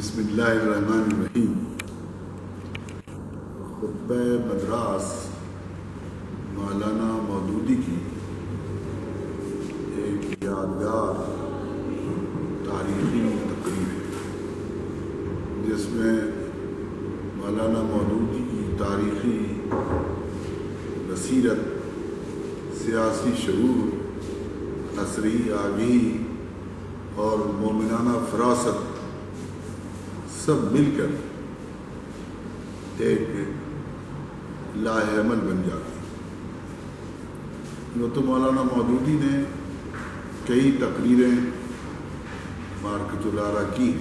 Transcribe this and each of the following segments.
بسم اللہ الرحمن الرحیم۔ خطبہ مدراس مولانا مودودی کی ایک یادگار تاریخی تقریر ہے، جس میں مولانا مودودی کی تاریخی بصیرت، سیاسی شعور، عصری آگہی اور مومنانہ فراست سب مل کر ایک لاہ عمل بن جاتی ہے۔ یوں تو مولانا مودودی نے کئی تقریریں مارکت الارا کی،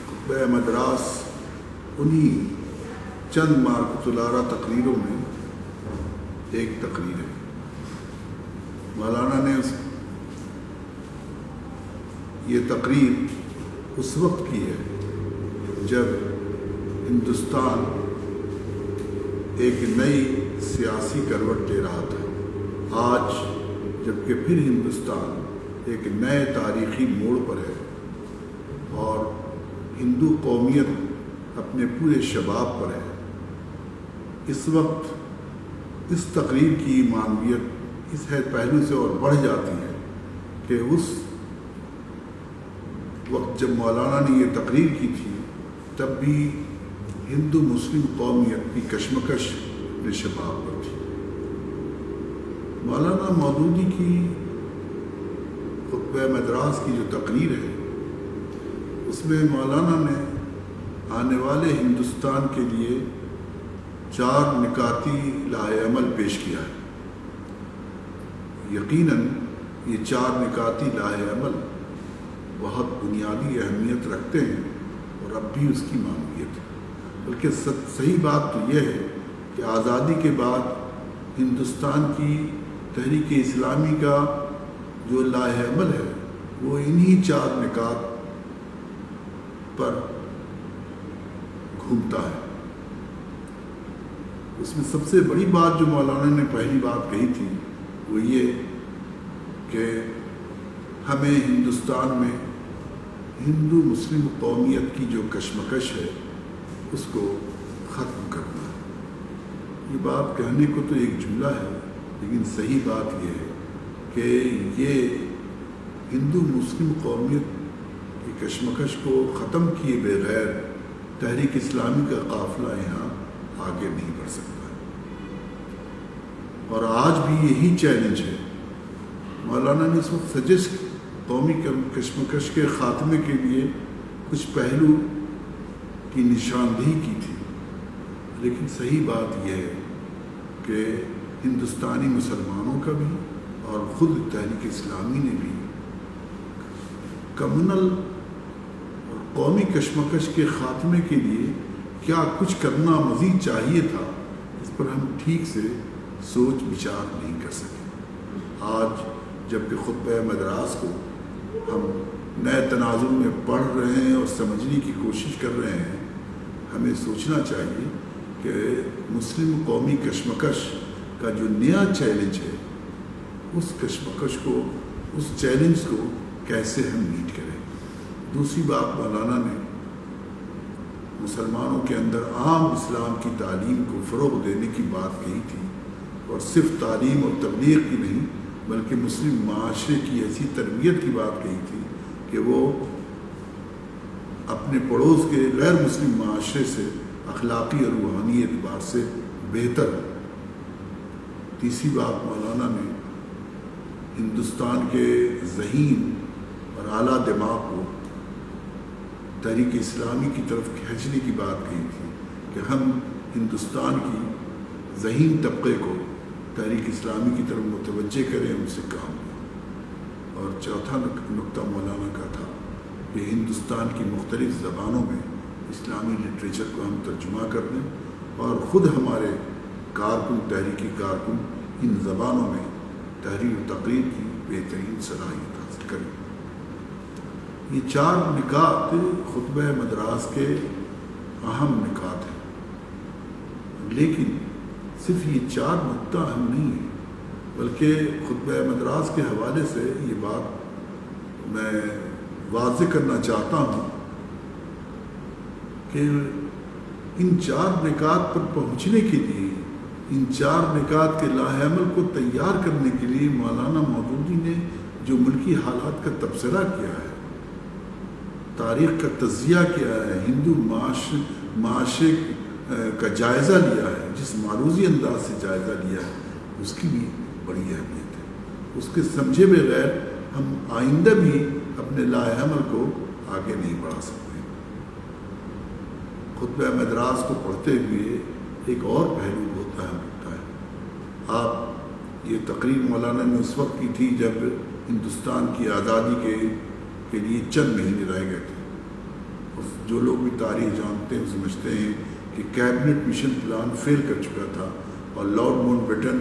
خطبہ مدراس انہی چند مارکت الارا تقریروں میں ایک تقریر ہے۔ مولانا نے یہ تقریر اس وقت کی ہے جب ہندوستان ایک نئی سیاسی کروٹ لے رہا تھا۔ آج جب کہ پھر ہندوستان ایک نئے تاریخی موڑ پر ہے اور ہندو قومیت اپنے پورے شباب پر ہے، اس وقت اس تقریر کی معنویت اس پہلو سے اور بڑھ جاتی ہے کہ اس وقت جب مولانا نے یہ تقریر کی تھی تب بھی ہندو مسلم قومیت کی کشمکش اپنے شباب پر تھی۔ مولانا مودودی کی خطبہ مدراس کی جو تقریر ہے، اس میں مولانا نے آنے والے ہندوستان کے لیے 4 نکاتی لاہ عمل پیش کیا ہے۔ یقیناً یہ 4 نکاتی لاہ عمل بہت بنیادی اہمیت رکھتے ہیں اور اب بھی اس کی معنویت ہے، بلکہ صحیح بات تو یہ ہے کہ آزادی کے بعد ہندوستان کی تحریک اسلامی کا جو لاہ عمل ہے وہ انہی 4 نکات پر گھومتا ہے۔ اس میں سب سے بڑی بات جو مولانا نے پہلی بات کہی تھی وہ یہ کہ ہمیں ہندوستان میں ہندو مسلم قومیت کی جو کشمکش ہے اس کو ختم کرنا ہے۔ یہ بات کہنے کو تو ایک جملہ ہے، لیکن صحیح بات یہ ہے کہ یہ ہندو مسلم قومیت کی کشمکش کو ختم کیے بغیر تحریک اسلامی کا قافلہ یہاں آگے نہیں بڑھ سکتا، اور آج بھی یہی چیلنج ہے۔ مولانا نے اس وقت سجسٹ قومی کشمکش کے خاتمے کے لیے کچھ پہلو کی نشاندہی کی تھی، لیکن صحیح بات یہ ہے کہ ہندوستانی مسلمانوں کا بھی اور خود تحریک اسلامی نے بھی کمیونل اور قومی کشمکش کے خاتمے کے لیے کیا کچھ کرنا مزید چاہیے تھا، اس پر ہم ٹھیک سے سوچ بچار نہیں کر سکے۔ آج جب کہ خطبہ مدراس کو ہم نئے تناظر میں پڑھ رہے ہیں اور سمجھنے کی کوشش کر رہے ہیں، ہمیں سوچنا چاہیے کہ مسلم قومی کشمکش کا جو نیا چیلنج ہے، اس کشمکش کو، اس چیلنج کو کیسے ہم میٹ کریں۔ دوسری بات، مولانا نے مسلمانوں کے اندر عام اسلام کی تعلیم کو فروغ دینے کی بات کہی تھی، اور صرف تعلیم اور تبلیغ کی نہیں بلکہ مسلم معاشرے کی ایسی تربیت کی بات کہی تھی کہ وہ اپنے پڑوس کے غیر مسلم معاشرے سے اخلاقی اور روحانی اعتبار سے بہتر ہو۔ تیسری بات، مولانا نے ہندوستان کے ذہین اور اعلیٰ دماغ کو تحریک اسلامی کی طرف کھینچنے کی بات کہی تھی کہ ہم ہندوستان کی ذہین طبقے کو تحریک اسلامی کی طرف متوجہ کریں، ان سے کام لیں۔ اور چوتھا نقطہ مولانا کا تھا کہ ہندوستان کی مختلف زبانوں میں اسلامی لٹریچر کو ہم ترجمہ کر دیں اور خود ہمارے کارکن، تحریکی کارکن، ان زبانوں میں تحریر و تقریر کی بہترین صلاحیت حاصل کریں۔ یہ 4 نکات خطبہ مدراس کے اہم نکات ہیں، لیکن صرف یہ 4 نقطہ اہم نہیں ہیں، بلکہ خطبہ مدراس کے حوالے سے یہ بات میں واضح کرنا چاہتا ہوں کہ ان 4 نکات پر پہنچنے کے لیے، ان 4 نکات کے لاہ عمل کو تیار کرنے کے لیے مولانا مودودی نے جو ملکی حالات کا تبصرہ کیا ہے، تاریخ کا تجزیہ کیا ہے، ہندو معاشرے کا جائزہ لیا ہے، جس معروضی انداز سے جائزہ لیا ہے، اس کی بھی بڑی اہمیت ہے۔ اس کے سمجھے بغیر ہم آئندہ بھی اپنے لاہ عمل کو آگے نہیں بڑھا سکتے۔ خطبہ مدراس کو پڑھتے ہوئے ایک اور پہلو بہت اہم ہوتا ہے۔ آپ یہ تقریر مولانا نے اس وقت کی تھی جب ہندوستان کی آزادی کے لیے چند مہینے رہ گئے تھے، اور جو لوگ بھی تاریخ جانتے ہیں سمجھتے ہیں کہ کیبنٹ مشن پلان فیل کر چکا تھا، اور لارڈ ماؤنٹ بیٹن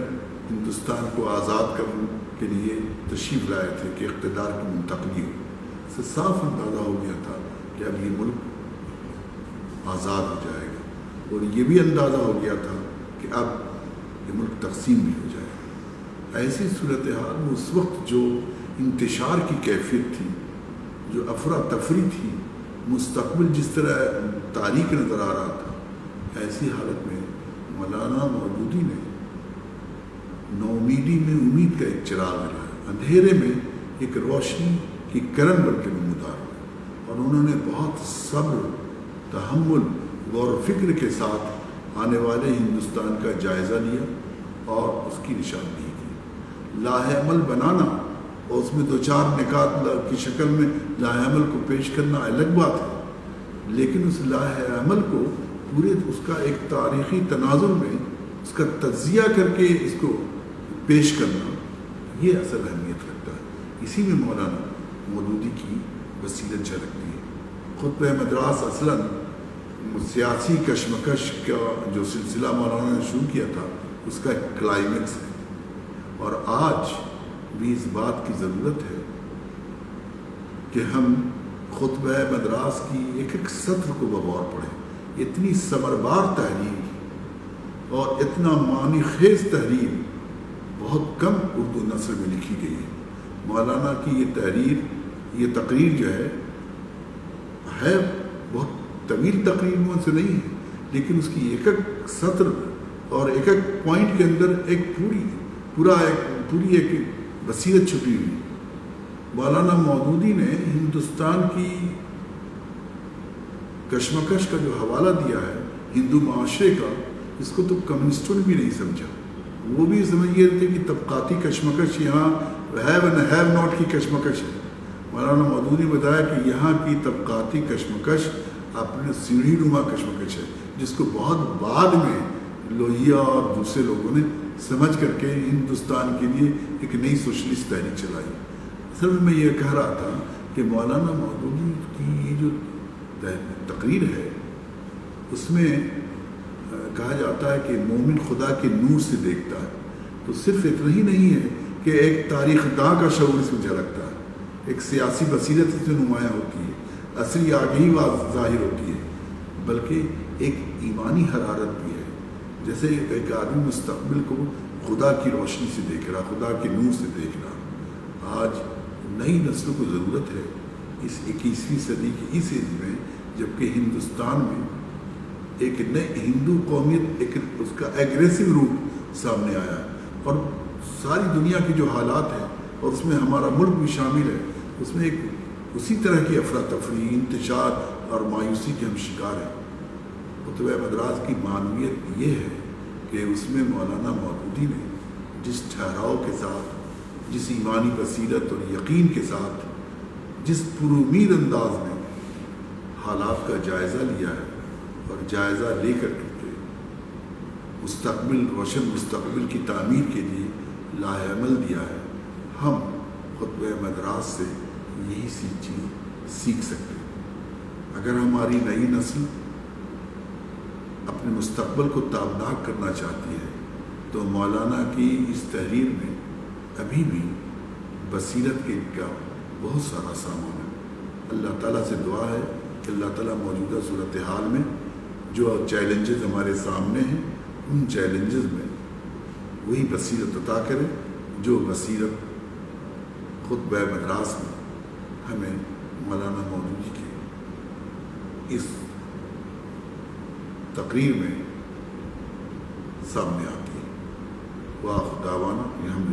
ہندوستان کو آزاد کرنے کے لیے تشریف لائے تھے کہ اقتدار کی منتقلی ہو۔ اس سے صاف اندازہ ہو گیا تھا کہ اب یہ ملک آزاد ہو جائے گا، اور یہ بھی اندازہ ہو گیا تھا کہ اب یہ ملک تقسیم بھی ہو جائے گا۔ ایسی صورتحال میں اس وقت جو انتشار کی کیفیت تھی، جو افراتفری تھی، مستقبل جس طرح تاریک نظر آ رہا تھا، ایسی حالت میں مولانا مودودی نے نومیدی میں امید کا ایک چراغ جلایا، اندھیرے میں ایک روشنی کی کرن بن کے نمودار ہوئے، اور انہوں نے بہت صبر، تحمل، غور و فکر کے ساتھ آنے والے ہندوستان کا جائزہ لیا اور اس کی نشاندہی کی۔ لاہ عمل بنانا اور اس میں 2-4 نکات کی شکل میں لاہ عمل کو پیش کرنا الگ بات ہے، لیکن اس لاہ عمل کو پورے اس کا ایک تاریخی تناظر میں اس کا تجزیہ کر کے اس کو پیش کرنا، یہ اصل اہمیت رکھتا ہے۔ اسی میں مولانا مودودی کی بصیرت جھلکتی ہے۔ خطبہ مدراس اصلاً سیاسی کشمکش کا جو سلسلہ مولانا نے شروع کیا تھا، اس کا ایک کلائمیکس ہے، اور آج بھی اس بات کی ضرورت ہے کہ ہم خطبہ مدراس کی ایک ایک سطر کو بغور پڑھیں۔ اتنی ثمربار تحریر اور اتنا معنی خیز تحریر بہت کم اردو نثر میں لکھی گئی ہے۔ مولانا کی یہ تقریر جو ہے بہت طویل تقریر میں سے نہیں ہے، لیکن اس کی ایک ایک سطر اور ایک ایک پوائنٹ کے اندر ایک پوری ایک بصیرت چھپی ہوئی۔ مولانا مودودی نے ہندوستان کی کشمکش کا جو حوالہ دیا ہے ہندو معاشرے کا، اس کو تو کمیونسٹوں نے بھی نہیں سمجھا۔ وہ بھی سمجھ گئے تھے کہ طبقاتی کشمکش یہاں ہیو اینڈ ہیو ناٹ کی کشمکش ہے۔ مولانا مودودی نے بتایا کہ یہاں کی طبقاتی کشمکش اپنے سیڑھی نما کشمکش ہے، جس کو بہت بعد میں لوہیا اور دوسرے لوگوں نے سمجھ کر کے ہندوستان کے لیے ایک نئی سوشلسٹ تحریک چلائی۔ اصل میں یہ کہہ رہا تھا کہ مولانا مودودی کی یہ جو تقریر ہے، اس میں کہا جاتا ہے کہ مومن خدا کے نور سے دیکھتا ہے، تو صرف اتنا ہی نہیں ہے کہ ایک تاریخ داں کا شعور اس میں جھلکتا ہے، ایک سیاسی بصیرت اس میں نمایاں ہوتی ہے، عصری آگہی ظاہر ہوتی ہے، بلکہ ایک ایمانی حرارت بھی ہے۔ جیسے ایک آدمی مستقبل کو خدا کی روشنی سے دیکھ رہا، خدا کے نور سے دیکھ رہا۔ آج نئی نسلوں کو ضرورت ہے اس 21ویں صدی کی اس ایج میں، جبکہ ہندوستان میں ایک نئی ہندو قومیت ایک اس کا ایگریسو روپ سامنے آیا ہے، اور ساری دنیا کی جو حالات ہیں اور اس میں ہمارا ملک بھی شامل ہے، اس میں ایک اسی طرح کی افراتفری، انتشار اور مایوسی کے ہم شکار ہیں۔ خطبہ مدراس کی معنویت یہ ہے کہ اس میں مولانا مودودی نے جس ٹھہراؤ کے ساتھ، جس ایمانی بصیرت اور یقین کے ساتھ، جس پرامید انداز میں حالات کا جائزہ لیا ہے اور جائزہ لے کر کے روشن مستقبل کی تعمیر کے لیے لاہ عمل دیا ہے، ہم خطبہ مدراس سے یہی چیز سیکھ سکتے ہیں۔ اگر ہماری نئی نسل اپنے مستقبل کو تابناک کرنا چاہتی ہے تو مولانا کی اس تحریر میں ابھی بھی بصیرت کے کا بہت سارا سامان ہے۔ اللہ تعالیٰ سے دعا ہے کہ اللہ تعالیٰ موجودہ صورتحال میں جو چیلنجز ہمارے سامنے ہیں، ان چیلنجز میں وہی بصیرت عطا کرے جو بصیرت خطبہ مدراس میں ہمیں مولانا مودودی کی اس تقریر میں سامنے آتی ہے۔ وآخر دعوانا الحمدللہ۔